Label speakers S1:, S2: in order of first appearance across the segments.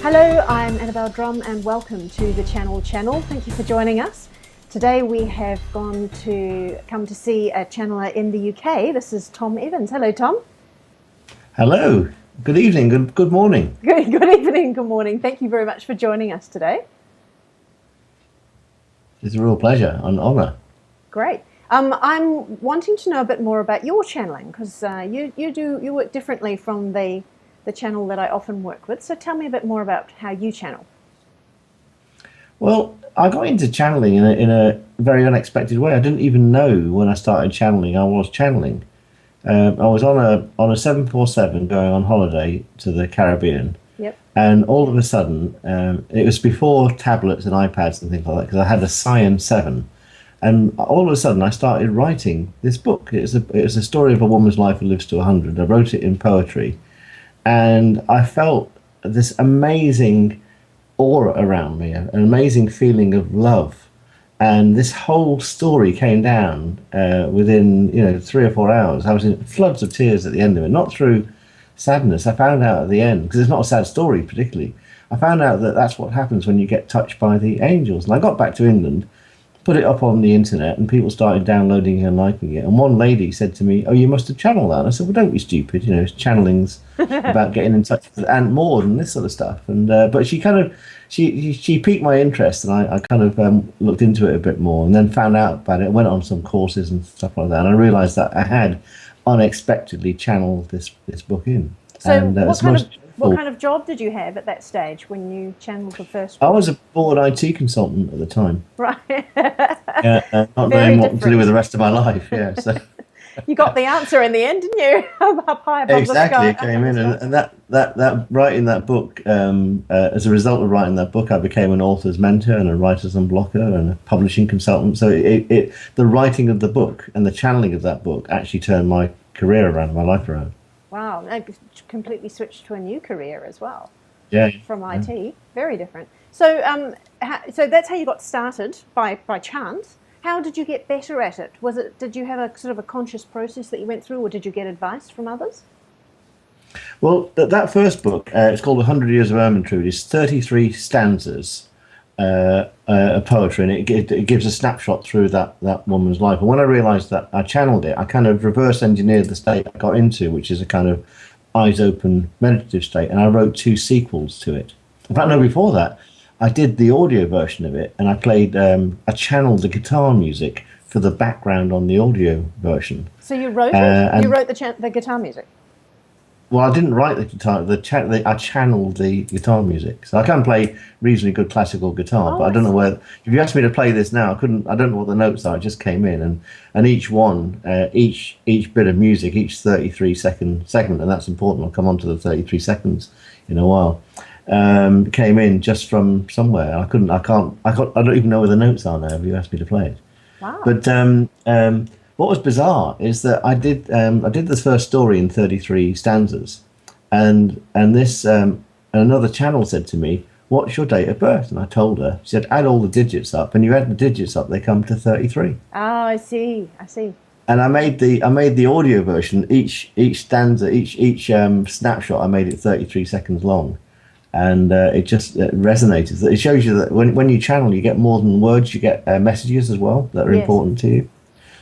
S1: Hello, I'm Annabelle Drumm and welcome to the Channel. Thank you for joining us. Today we have come to see a channeler in the UK. This is Tom Evans. Hello, Tom.
S2: Hello. Good evening. Good morning.
S1: Good evening. Good morning. Thank you very much for joining us today.
S2: It's a real pleasure, an honour.
S1: Great. I'm wanting to know a bit more about your channeling because you work differently from the channel that I often work with. So tell me a bit more about how you channel.
S2: Well, I got into channeling in a very unexpected way. I didn't even know when I started channeling I was channeling. I was on a 747 going on holiday to the Caribbean.
S1: Yep.
S2: And all of a sudden, it was before tablets and iPads and things like that, because I had a Cyan 7. And all of a sudden, I started writing this book. It was a story of a woman's life who lives to 100. I wrote it in poetry. And I felt this amazing aura around me, an amazing feeling of love. And this whole story came down within 3 or 4 hours. I was in floods of tears at the end of it, not through sadness. I found out at the end, because it's not a sad story particularly, I found out that that's what happens when you get touched by the angels. And I got back to England, put it up on the internet, and people started downloading it and liking it. And one lady said to me, "Oh, you must have channeled that." And I said, "Well, don't be stupid. Channeling's about getting in touch with Aunt Maud and this sort of stuff." And but she piqued my interest, and I kind of looked into it a bit more, and then found out about it. Went on some courses and stuff like that, and I realised that I had unexpectedly channeled this book in.
S1: So,
S2: and,
S1: what kind of job did you have at that stage when you channeled the first book?
S2: I was a board IT consultant at the time.
S1: Right.
S2: Not knowing what to do with the rest of my life. Yeah. So.
S1: You got the answer in the end, didn't you? Up high above
S2: exactly,
S1: the
S2: it came in, and that writing that book, as a result of writing that book, I became an author's mentor and a writer's unblocker and a publishing consultant. So the writing of the book and the channeling of that book actually turned my career around, my life around.
S1: Wow, I completely switched to a new career as well.
S2: Yeah.
S1: From IT, very different. So, so that's how you got started by chance. How did you get better at it? Did you have a sort of a conscious process that you went through, or did you get advice from others?
S2: Well, that first book, it's called 100 Years of Ermintrude, is 33 stanzas of poetry, and it gives a snapshot through that woman's life. And when I realised that I channeled it, I kind of reverse engineered the state I got into, which is a kind of eyes open meditative state, and I wrote 2 sequels to it. In fact, no, before that, I did the audio version of it, and I channeled the guitar music for the background on the audio version.
S1: So you wrote it? You wrote the guitar music?
S2: Well, I didn't write the guitar. I channeled the guitar music. So I can play reasonably good classical guitar, but I don't know where. If you asked me to play this now, I don't know what the notes are. It just came in, and each one, each bit of music, each 33-second segment, and that's important. I'll come on to the 33 seconds in a while. Came in just from somewhere. I don't even know where the notes are now if you asked me to play it.
S1: Wow.
S2: But what was bizarre is that I did this first story in 33 stanzas, and this another channel said to me, "What's your date of birth?" And I told her. She said, "Add all the digits up, and you add the digits up, they come to 33."
S1: Oh, I see.
S2: And I made the audio version. Each stanza, each snapshot, I made it 33 seconds long. And it just resonated. It shows you that when you channel, you get more than words, you get messages as well that are important to you.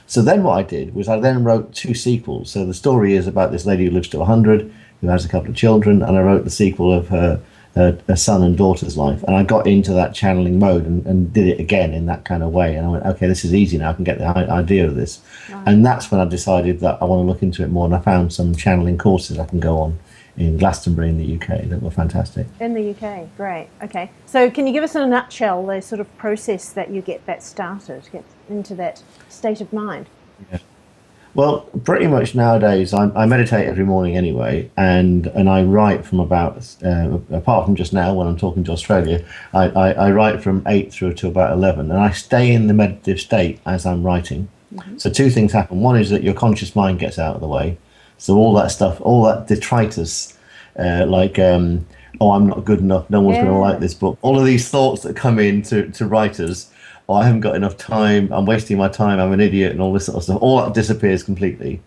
S2: So then what I did was I then wrote 2 sequels. So the story is about this lady who lives to 100, who has a couple of children, and I wrote the sequel of her son and daughter's life. And I got into that channeling mode and did it again in that kind of way. And I went, okay, this is easy now. I can get the idea of this. Right. And that's when I decided that I want to look into it more. And I found some channeling courses I can go on in Glastonbury in the UK that were fantastic.
S1: In the UK, great. Okay. So can you give us in a nutshell the sort of process that you get that started, get into that state of mind?
S2: Yeah. Well, pretty much nowadays I meditate every morning anyway, and I write from about, apart from just now when I'm talking to Australia, I write from 8 through to about 11, and I stay in the meditative state as I'm writing. Mm-hmm. So 2 things happen. One is that your conscious mind gets out of the way. So all that stuff, all that detritus, oh, I'm not good enough, no one's going to like this book. All of these thoughts that come in to writers, oh, I haven't got enough time, I'm wasting my time, I'm an idiot, and all this sort of stuff, all that disappears completely.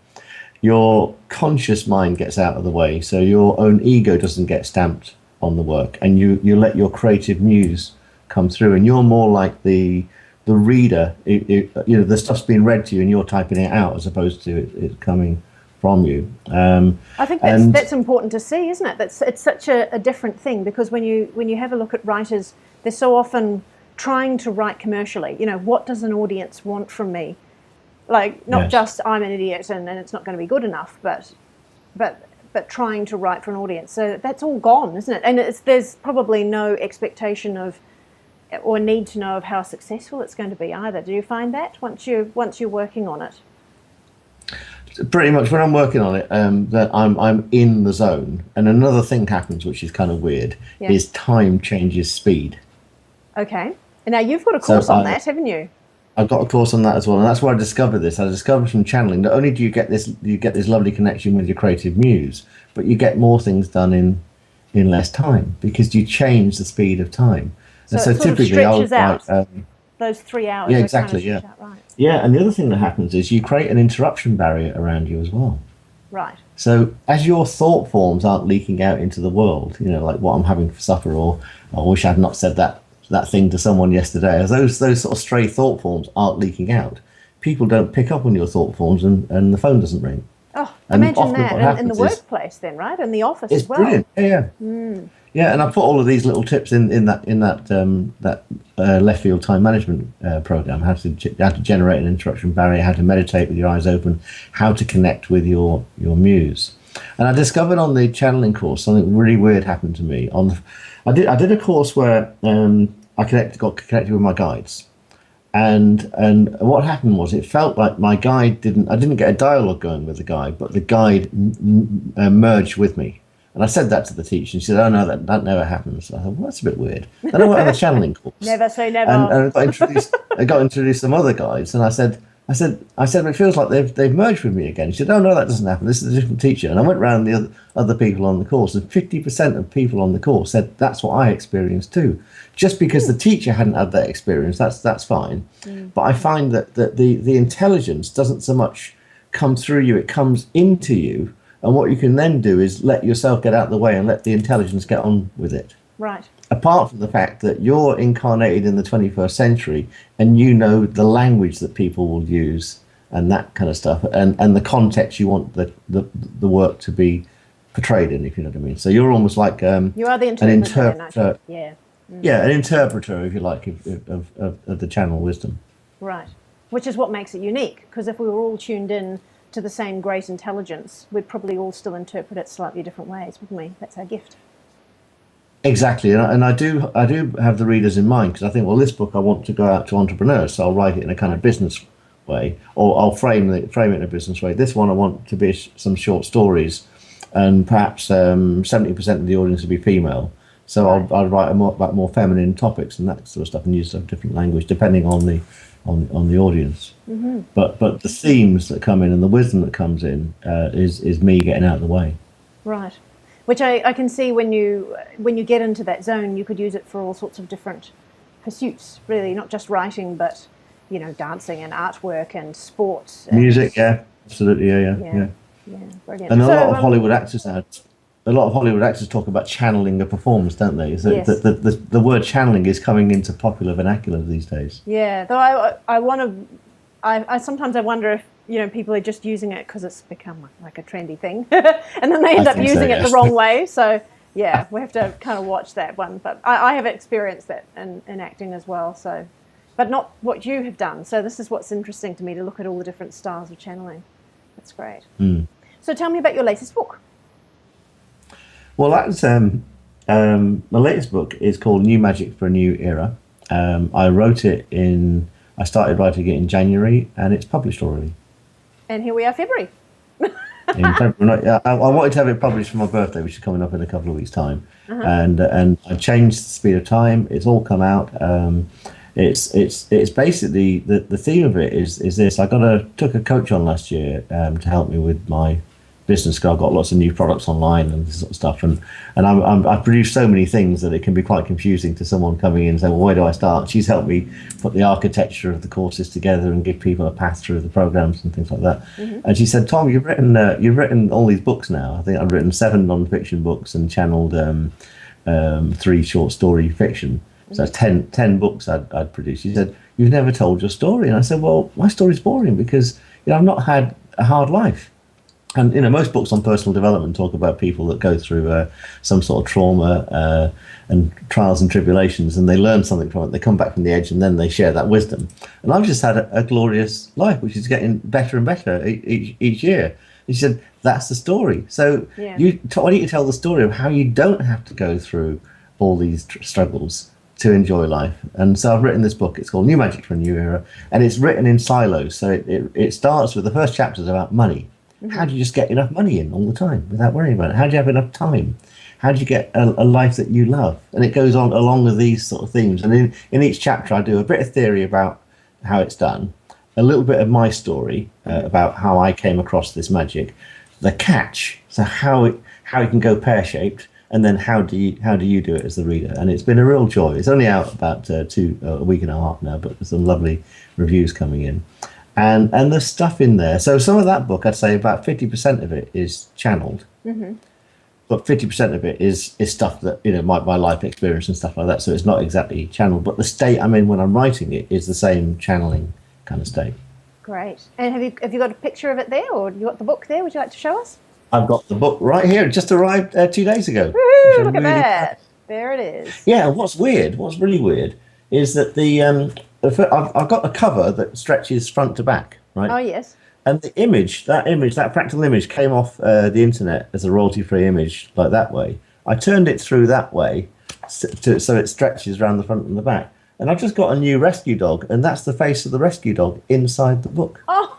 S2: Your conscious mind gets out of the way, so your own ego doesn't get stamped on the work, and you let your creative muse come through, and you're more like the reader. The stuff's being read to you, and you're typing it out as opposed to it coming from you.
S1: I think that's important to see, isn't it? It's such a different thing, because when you have a look at writers, they're so often trying to write commercially. What does an audience want from me? Like, not
S2: Yes.
S1: just I'm an idiot and it's not going to be good enough, but trying to write for an audience. So that's all gone, isn't it? And there's probably no expectation of or need to know of how successful it's going to be either. Do you find that once you're working on it?
S2: Pretty much when I'm working on it, that I'm in the zone. And another thing happens, which is kind of weird, is time changes speed.
S1: Okay. And now you've got a course on that, haven't you?
S2: I've got a course on that as well, and that's where I discovered this. I discovered from channeling, not only do you get this lovely connection with your creative muse, but you get more things done in less time, because you change the speed of time.
S1: So
S2: and so
S1: it sort
S2: typically
S1: of stretches
S2: I'll
S1: out. Those 3 hours.
S2: Yeah, exactly.
S1: Kind of out, right.
S2: Yeah, and the other thing that happens is you create an interruption barrier around you as well.
S1: Right.
S2: So as your thought forms aren't leaking out into the world, like what I'm having for supper, or I wish I'd not said that thing to someone yesterday, as those sort of stray thought forms aren't leaking out, people don't pick up on your thought forms, and the phone doesn't ring.
S1: Oh,
S2: And
S1: imagine
S2: often what
S1: that in the
S2: happens
S1: workplace then, right? In the office
S2: It's
S1: as well.
S2: brilliant. Yeah. Yeah, and I put all of these little tips in that left field time management program. How to generate an interruption barrier, how to meditate with your eyes open, how to connect with your muse. And I discovered on the channeling course something really weird happened to me. I did a course where I got connected with my guides, and what happened was it felt like my guide I didn't get a dialogue going with the guide, but the guide merged with me. And I said that to the teacher, and she said, "Oh no, that never happens." So I thought, well, that's a bit weird. Then I went on a channeling course.
S1: Never say never.
S2: And I got introduced to some other guides, and I said, it feels like they've merged with me again. She said, "Oh no, that doesn't happen. This is a different teacher." And I went around the other people on the course, and 50% of people on the course said that's what I experienced too. Just because the teacher hadn't had that experience, that's fine. But I find that the intelligence doesn't so much come through you; it comes into you. And what you can then do is let yourself get out of the way and let the intelligence get on with it.
S1: Right.
S2: Apart from the fact that you're incarnated in the 21st century, and you know the language that people will use and that kind of stuff, and the context you want the work to be portrayed in, if you know what I mean. So you're almost like
S1: you are the interpreter. Yeah.
S2: Yeah, an interpreter, if you like, of the channel wisdom.
S1: Right. Which is what makes it unique, because if we were all tuned in to the same great intelligence, we'd probably all still interpret it slightly different ways, wouldn't we? That's our gift.
S2: Exactly, and I do have the readers in mind, because I think, well, this book I want to go out to entrepreneurs, so I'll write it in a kind of business way, or I'll frame it in a business way. This one I want to be some short stories, and perhaps 70% of the audience will be female. So I'll write about more feminine topics and that sort of stuff, and use a different language depending on the audience. Mm-hmm. But the themes that come in and the wisdom that comes in is me getting out of the way.
S1: Right. Which I can see when you get into that zone, you could use it for all sorts of different pursuits, really, not just writing, but dancing and artwork and sports. And
S2: music, yeah, absolutely, yeah,
S1: brilliant.
S2: And a lot of Hollywood actors now. A lot of Hollywood actors talk about channeling a performance, don't they? So
S1: yes.
S2: The word channeling is coming into popular vernacular these days.
S1: Yeah, though I sometimes I wonder if people are just using it because it's become like a trendy thing, and then they end up using it the wrong way. So yeah, we have to kind of watch that one. But I have experienced that in acting as well. So, but not what you have done. So this is what's interesting to me, to look at all the different styles of channeling. That's great. So tell me about your latest book.
S2: Well, that's my latest book is called New Magic for a New Era. I started writing it in January, and it's published already.
S1: And here we are, February.
S2: In February, I wanted to have it published for my birthday, which is coming up in a couple of weeks' time. And I changed the speed of time. It's all come out. It's basically the theme of it is this. Took a coach on last year to help me with my business, because I've got lots of new products online and this sort of stuff, and I've produced so many things that it can be quite confusing to someone coming in and saying, well, where do I start? She's helped me put the architecture of the courses together and give people a path through the programs and things like that. And she said, Tom, you've written all these books now. I think I've written 7 non-fiction books and channeled 3 short story fiction. So 10 books I'd produced. He said, "You've never told your story." And I said, "Well, my story's boring because I've not had a hard life." And most books on personal development talk about people that go through some sort of trauma and trials and tribulations, and they learn something from it. They come back from the edge, and then they share that wisdom. And I've just had a glorious life, which is getting better and better each year. He said, "That's the story." So
S1: Yeah.
S2: why don't you tell the story of how you don't have to go through all these struggles to enjoy life? And so I've written this book. It's called New Magic for a New Era, and it's written in silos. So it starts with the first chapters about money. How do you just get enough money in all the time without worrying about it? How do you have enough time? How do you get a life that you love? And it goes on along with these sort of themes. And in each chapter, I do a bit of theory about how it's done, a little bit of my story about how I came across this magic, the catch, so how it can go pear-shaped, and then how do you do it as the reader? And it's been a real joy. It's only out about a week and a half now, but there's some lovely reviews coming in. And there's stuff in there. So some of that book, I'd say about 50% of it is channeled, but 50% of it is stuff that my life experience and stuff like that. So it's not exactly channeled, but the state I'm in when I'm writing it is the same channeling kind of state.
S1: Great. And have you got a picture of it there, or you got the book there? Would you like to show us?
S2: I've got the book right here. It just arrived 2 days ago.
S1: Woohoo, look at that. There it is.
S2: Yeah. What's really weird, is that I've got a cover that stretches front to back, right?
S1: Oh, yes.
S2: And that fractal image came off the internet as a royalty-free image, like that way. I turned it through that way so it stretches around the front and the back. And I've just got a new rescue dog, and that's the face of the rescue dog inside the book.
S1: Oh.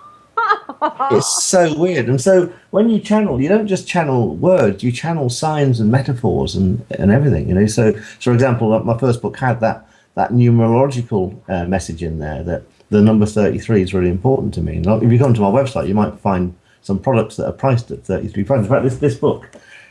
S2: It's so weird. And so when you channel, you don't just channel words, you channel signs and metaphors and everything. So for example, my first book had that numerological message in there, that the number 33 is really important to me. And if you come to my website, you might find some products that are priced at £33. In fact, this book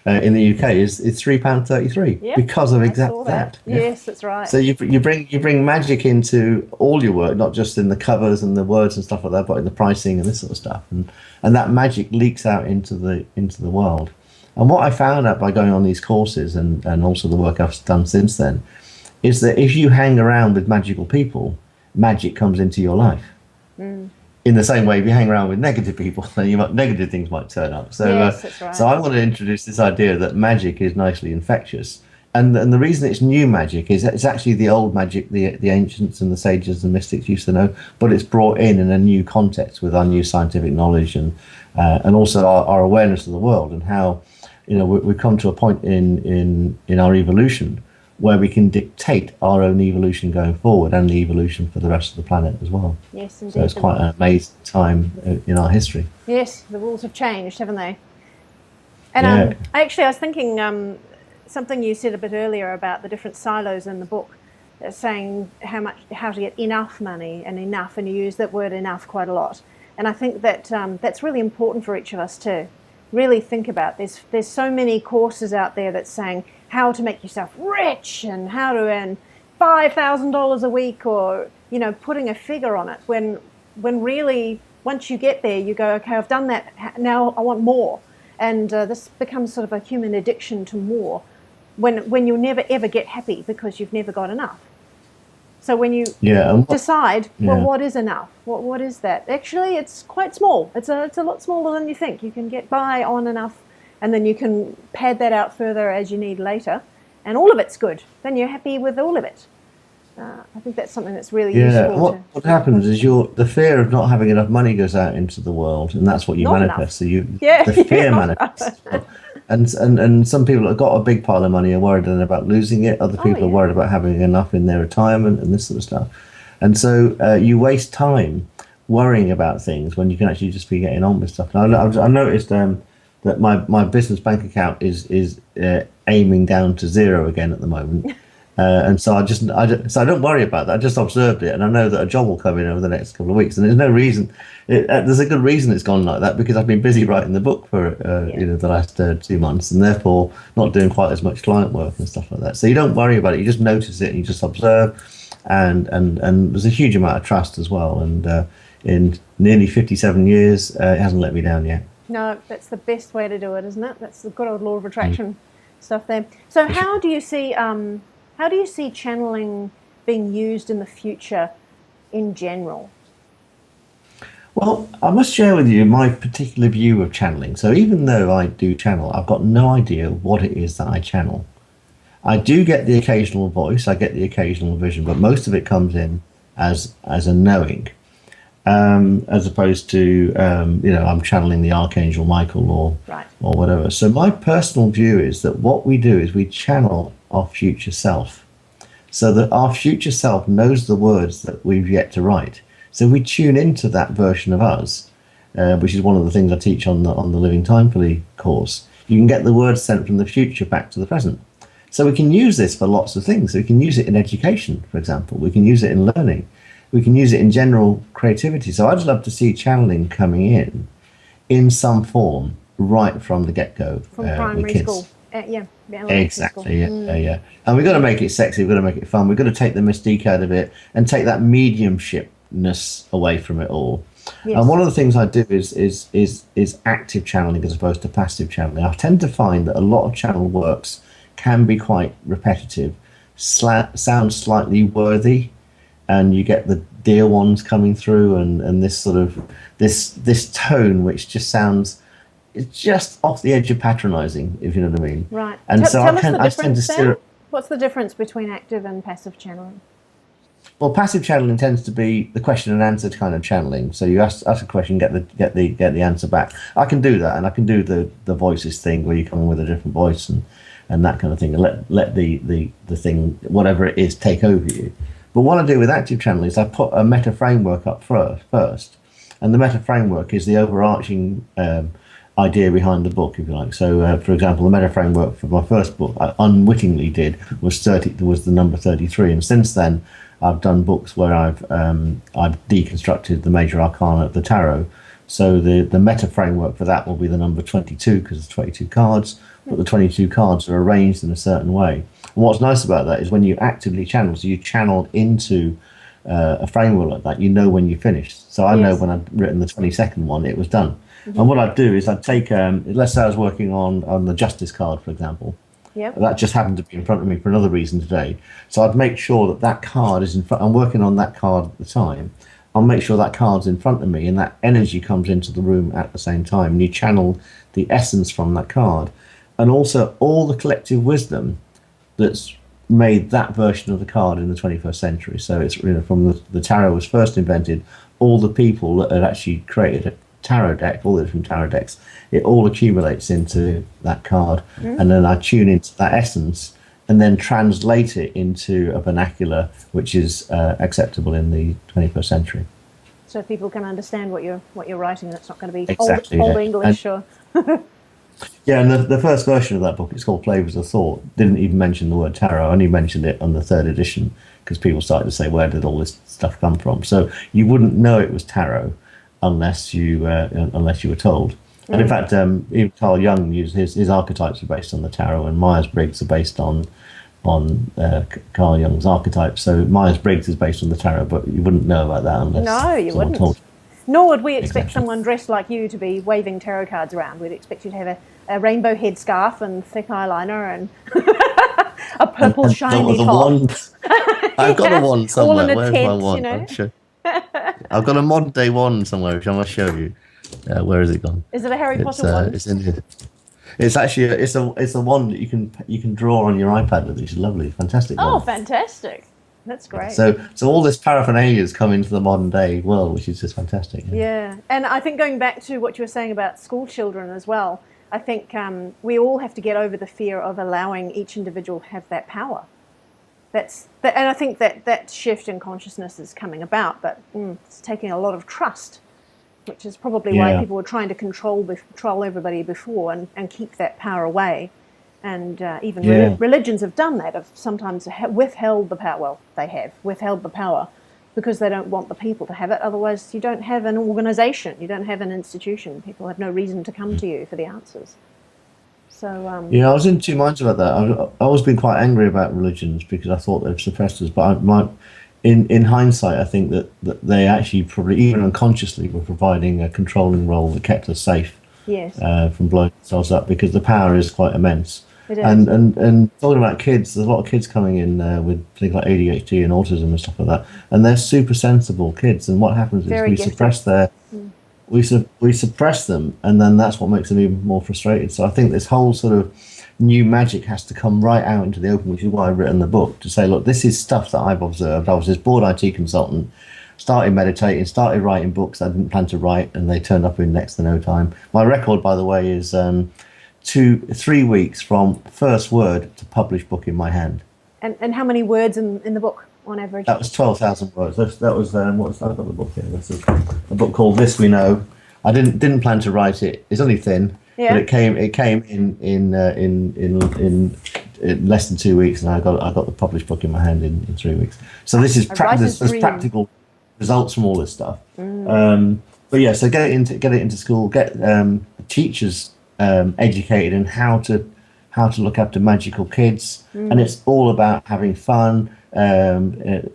S2: in the UK is £3.33 because of exactly that.
S1: Yes, that's right.
S2: So you bring magic into all your work, not just in the covers and the words and stuff like that, but in the pricing and this sort of stuff. And that magic leaks out into the world. And what I found out by going on these courses and also the work I've done since then is that if you hang around with magical people, magic comes into your life. In the same way, if you hang around with negative people, then negative things might turn up. So,
S1: yes, that's right.
S2: So I want to introduce this idea that magic is nicely infectious. And the reason it's new magic is it's actually the old magic the ancients and the sages and mystics used to know, but it's brought in a new context with our new scientific knowledge and also our awareness of the world, and how we've come to a point in our evolution where we can dictate our own evolution going forward and the evolution for the rest of the planet as well.
S1: Yes, indeed.
S2: So it's quite an amazing time in our history.
S1: Yes, the rules have changed, haven't they? And I was thinking something you said a bit earlier about the different silos in the book, saying how to get enough money and you use that word enough quite a lot. And I think that that's really important for each of us to really think about. There's so many courses out there that's saying how to make yourself rich and how to earn $5,000 a week, or putting a figure on it, when really once you get there you go, okay, I've done that, now I want more. And this becomes sort of a human addiction to more, when you'll never ever get happy because you've never got enough. So when you decide, well, what is enough? What is that? Actually, it's quite small. It's a lot smaller than you think. You can get by on enough, and then you can pad that out further as you need later, and all of it's good. Then you're happy with all of it. I think that's something that's really useful.
S2: What happens is the fear of not having enough money goes out into the world, and that's what you manifest.
S1: Enough.
S2: So the fear manifests. And some people that have got a big pile of money are worried about losing it. Other people are worried about having enough in their retirement and this sort of stuff. And so you waste time worrying about things when you can actually just be getting on with stuff. And I noticed that my business bank account is aiming down to zero again at the moment. And so I don't worry about that. I just observed it, and I know that a job will come in over the next couple of weeks. And there's no reason. There's a good reason it's gone like that, because I've been busy writing the book for the last 2 months, and therefore not doing quite as much client work and stuff like that. So you don't worry about it. You just notice it and you just observe, and there's a huge amount of trust as well. And in nearly 57 years, it hasn't let me down yet.
S1: No, that's the best way to do it, isn't it? That's the good old law of attraction. stuff there. So how do you see channeling being used in the future in general?
S2: Well, I must share with you my particular view of channeling. So even though I do channel, I've got no idea what it is that I channel. I do get the occasional voice, I get the occasional vision, but most of it comes in as a knowing, as opposed to I'm channeling the Archangel Michael or whatever. So my personal view is that what we do is we channel our future self, so that our future self knows the words that we've yet to write. So we tune into that version of us, which is one of the things I teach on the Living Timefully course. You can get the words sent from the future back to the present. So we can use this for lots of things. So we can use it in education, for example. We can use it in learning. We can use it in general creativity. So I'd love to see channeling coming in some form right from the get-go.
S1: From primary school.
S2: Exactly, yeah. And we've got to make it sexy. We've got to make it fun. We've got to take the mystique out of it and take that mediumshipness away from it all. Yes. And one of the things I do is active channeling as opposed to passive channeling. I tend to find that a lot of channel works can be quite repetitive, sound slightly worthy, and you get the dear ones coming through, and this sort of this tone which just sounds, it's just off the edge of patronizing, if you know what I mean.
S1: Right.
S2: And so
S1: I tend to steer. What's the difference between active and passive channeling?
S2: Well, passive channeling tends to be the question and answer kind of channeling. So you ask a question, get the answer back. I can do that, and I can do the voices thing where you come in with a different voice and that kind of thing, and let the thing, whatever it is, take over you. But what I do with active channeling is I put a meta framework up first, and the meta framework is the overarching idea behind the book, if you like. So, for example, the meta framework for my first book, I unwittingly did, was the number 33, and since then I've done books where I've deconstructed the major arcana of the tarot. So the meta framework for that will be the number 22, because it's 22 cards, but the 22 cards are arranged in a certain way. And what's nice about that is when you actively channel, so you channeled into a framework like that, you know when you finished. So I know when I'd written the 22nd one, it was done. Mm-hmm. And what I'd do is I'd take, let's say I was working on the Justice card, for example.
S1: Yep.
S2: That just happened to be in front of me for another reason today. So I'd make sure that card is in front. I'm working on that card at the time. I'll make sure that card's in front of me and that energy comes into the room at the same time. And you channel the essence from that card. And also all the collective wisdom that's made that version of the card in the 21st century. So it's from the tarot was first invented, all the people that had actually created a tarot deck, all the different tarot decks, it all accumulates into that card. And then I tune into that essence and then translate it into a vernacular which is acceptable in the 21st century.
S1: So people can understand what you're writing. That's not going to be
S2: exactly,
S1: old English or.
S2: Yeah, and the first version of that book, it's called Flavors of Thought, didn't even mention the word tarot. I only mentioned it on the third edition because people started to say, where did all this stuff come from? So you wouldn't know it was tarot unless you were told. And in fact, even Carl Jung used his archetypes are based on the tarot, and Myers-Briggs are based on Carl Jung's archetypes. So Myers-Briggs is based on the tarot, but you wouldn't know about that unless someone told you.
S1: Nor would we expect someone dressed like you to be waving tarot cards around. We'd expect you to have a rainbow headscarf and thick eyeliner and a purple shiny top.
S2: I've got a wand somewhere.
S1: All in a
S2: Where's
S1: tent,
S2: my wand?
S1: you know?
S2: Sure. I've got a modern day wand somewhere, which I must show you. Where is it gone?
S1: Is it a Harry Potter wand?
S2: It's in here. It's actually it's a wand that you can draw on your iPad with. It's lovely, fantastic.
S1: Oh,
S2: wand.
S1: fantastic! That's great.
S2: So all this paraphernalia has come into the modern day world, which is just fantastic.
S1: Yeah, and I think going back to what you were saying about school children as well, I think we all have to get over the fear of allowing each individual have that power. And I think that shift in consciousness is coming about, but it's taking a lot of trust, which is probably why people were trying to control everybody before and keep that power away. And even religions have done that, have sometimes withheld the power. Well, they have withheld the power because they don't want the people to have it. Otherwise, you don't have an organization, you don't have an institution. People have no reason to come to you for the answers. So
S2: I was in two minds about that. I've always been quite angry about religions because I thought they've suppressed us. But in hindsight, I think that they actually probably, even unconsciously, were providing a controlling role that kept us safe.
S1: Yes.
S2: From blowing themselves up, because the power is quite immense.
S1: It is.
S2: And talking about kids, there's a lot of kids coming in with things like ADHD and autism and stuff like that, and they're super sensible kids. And what happens is
S1: Very
S2: we
S1: gifted.
S2: suppress we suppress them, and then that's what makes them even more frustrated. So I think this whole sort of new magic has to come right out into the open, which is why I've written the book, to say, look, this is stuff that I've observed. I was this bored IT consultant, started meditating, started writing books I didn't plan to write, and they turned up in next to no time. My record, by the way, is 3 weeks from first word to published book in my hand.
S1: And how many words in the book on average?
S2: That was 12,000 words. That was I've got the book here. This is a book called This We Know. I didn't plan to write it. It's only thin, but it came in less than 2 weeks, and I got the published book in my hand in 3 weeks. So this is there's practical results from all this stuff. But yeah, so get it into school, get teachers educated in how to look after magical kids, and it's all about having fun,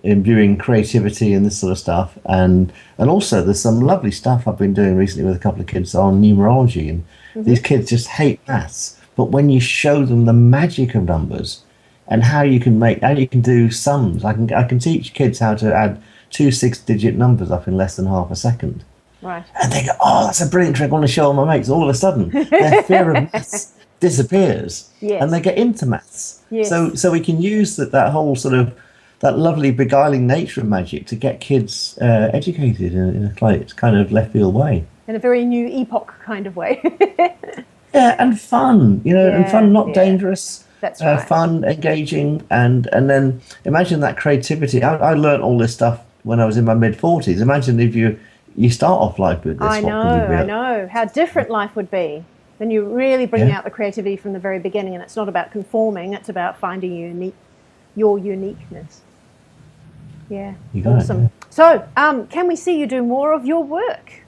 S2: imbuing creativity and this sort of stuff, and also there's some lovely stuff I've been doing recently with a couple of kids on numerology, and these kids just hate maths, but when you show them the magic of numbers and how you can do sums, I can teach kids how to add 2 6-digit numbers up in less than half a second.
S1: Right.
S2: And they go, oh, that's a brilliant trick. I want to show all my mates. All of a sudden, their fear of maths disappears, and they get into maths.
S1: Yes.
S2: So we can use that whole sort of that lovely beguiling nature of magic to get kids educated in a kind of left field way.
S1: In a very new epoch kind of way.
S2: Yeah, and fun, and fun, not dangerous.
S1: That's right.
S2: Fun, engaging, and then imagine that creativity. I learned all this stuff when I was in my mid-40s. Imagine if you start off life with this.
S1: I know. How different life would be. Then you really bring out the creativity from the very beginning, and it's not about conforming, it's about finding your uniqueness. Yeah, awesome.
S2: Yeah.
S1: So, can we see you do more of your work?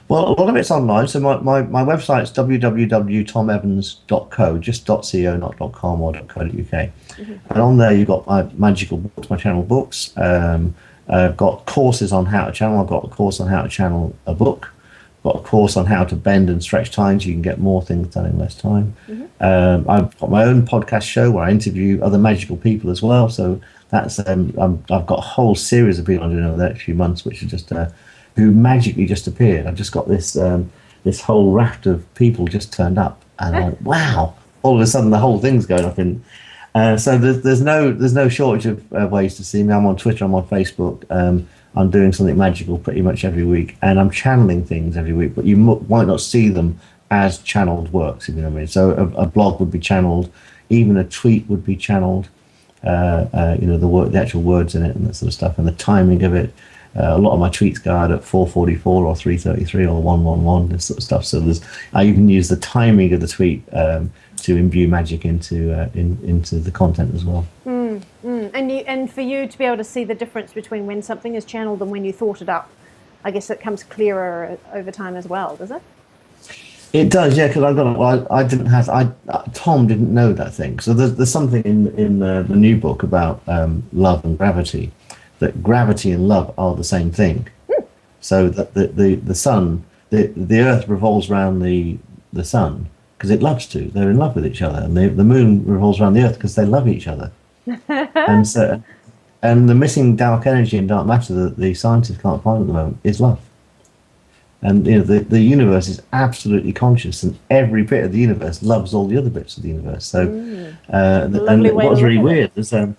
S2: Well, a lot of it's online. So my website's www.tomevans.co, just .co, not .com or .co.uk. And on there you've got my magical books, my channel books. I've got courses on how to channel. I've got a course on how to channel a book. I've got a course on how to bend and stretch time so you can get more things done in less time. I've got my own podcast show where I interview other magical people as well. So that's I've got a whole series of people I'm doing over the next few months, which are just who magically just appeared. I've just got this whole raft of people just turned up, and I'm like, wow! All of a sudden, the whole thing's going up in. So there's no shortage of ways to see me. I'm on Twitter. I'm on Facebook. I'm doing something magical pretty much every week, and I'm channeling things every week. But you might not see them as channeled works, if you know what I mean. So a blog would be channeled, even a tweet would be channeled. The actual words in it and that sort of stuff, and the timing of it. A lot of my tweets go out at 4:44 or 3:33 or 1:11, this sort of stuff. So I even use the timing of the tweet to imbue magic into the content as well.
S1: And for you to be able to see the difference between when something is channeled and when you thought it up, I guess it comes clearer over time as well, does it?
S2: It does, yeah. Because Tom didn't know that thing. So there's something in the new book about love and gravity. That gravity and love are the same thing. So that the sun, the earth revolves around the sun because it loves to. They're in love with each other, and the moon revolves around the earth because they love each other. and the missing dark energy and dark matter that the scientists can't find at the moment is love. And the universe is absolutely conscious, and every bit of the universe loves all the other bits of the universe. So and what's really weird is that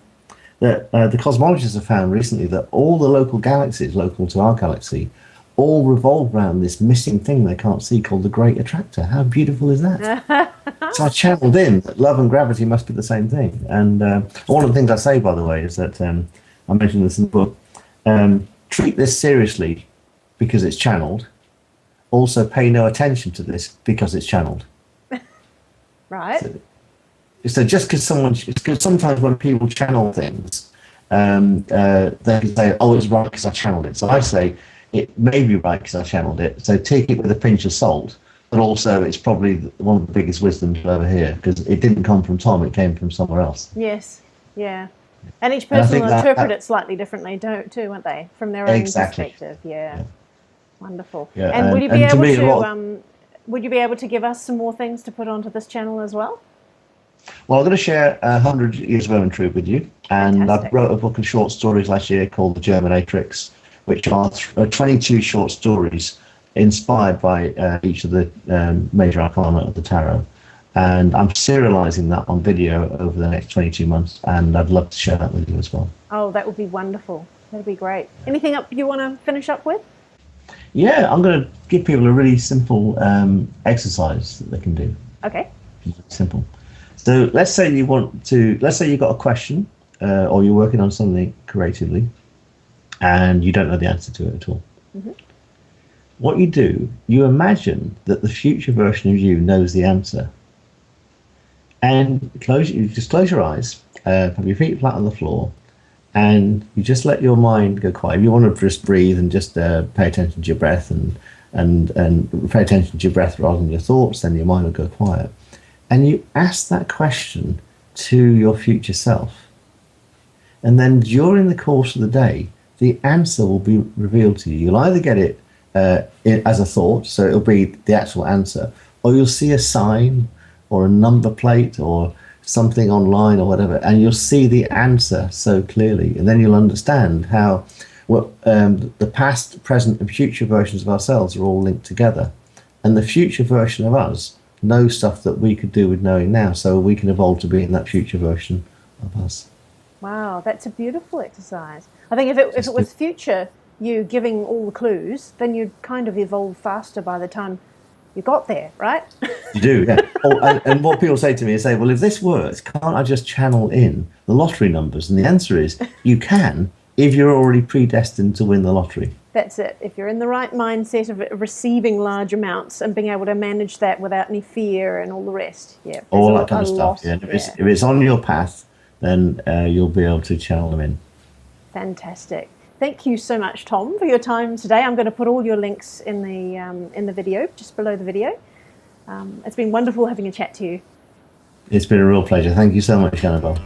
S2: the cosmologists have found recently that all the local galaxies local to our galaxy all revolve around this missing thing they can't see called the Great Attractor. How beautiful is that? So I channeled in that love and gravity must be the same thing. And one of the things I say, by the way, is that I mentioned this in the book, treat this seriously because it's channeled. Also pay no attention to this because it's channeled.
S1: Right.
S2: So just because sometimes when people channel things, they can say, oh, it's right because I channeled it. So I say, it may be right because I channeled it. So take it with a pinch of salt. But also, it's probably one of the biggest wisdoms you'll ever hear because it didn't come from Tom, it came from somewhere else.
S1: Yes, yeah. And each person will interpret it slightly differently, too, won't they? From their own perspective. Yeah. Wonderful.
S2: Yeah,
S1: and would you be able to give us some more things to put onto this channel as well?
S2: Well, I'm going to share 100 Years of Ermine with you. And I
S1: Fantastic.
S2: wrote a book of short stories last year called The Germinatrix, which are 22 short stories inspired by each of the major arcana of the tarot. And I'm serializing that on video over the next 22 months, and I'd love to share that with you as well.
S1: Oh, that would be wonderful. That'd be great. Anything up you want to finish up with?
S2: Yeah, I'm going to give people a really simple exercise that they can do.
S1: Okay.
S2: Simple. So let's say you've got a question, or you're working on something creatively, and you don't know the answer to it at all. Mm-hmm. What you do, you imagine that the future version of you knows the answer. And you just close your eyes, have your feet flat on the floor, and you just let your mind go quiet. If you want to just breathe and just pay attention to your breath and pay attention to your breath rather than your thoughts, then your mind will go quiet. And you ask that question to your future self. And then during the course of the day, the answer will be revealed to you. You'll either get it as a thought, so it'll be the actual answer, or you'll see a sign or a number plate or something online or whatever, and you'll see the answer so clearly. And then you'll understand how the past, present, and future versions of ourselves are all linked together. And the future version of us knows stuff that we could do with knowing now, so we can evolve to be in that future version of us.
S1: Wow, that's a beautiful exercise. I think if it was future you giving all the clues, then you'd kind of evolve faster by the time you got there, right?
S2: You do, yeah. And what people say to me is, well, if this works, can't I just channel in the lottery numbers? And the answer is, you can, if you're already predestined to win the lottery.
S1: That's it. If you're in the right mindset of receiving large amounts and being able to manage that without any fear and all the rest. Yeah.
S2: All that kind of stuff, yeah. If it's on your path, then you'll be able to channel them in.
S1: Fantastic. Thank you so much, Tom, for your time today. I'm going to put all your links in the video, just below the video. It's been wonderful having a chat to you.
S2: It's been a real pleasure. Thank you so much, Annabelle.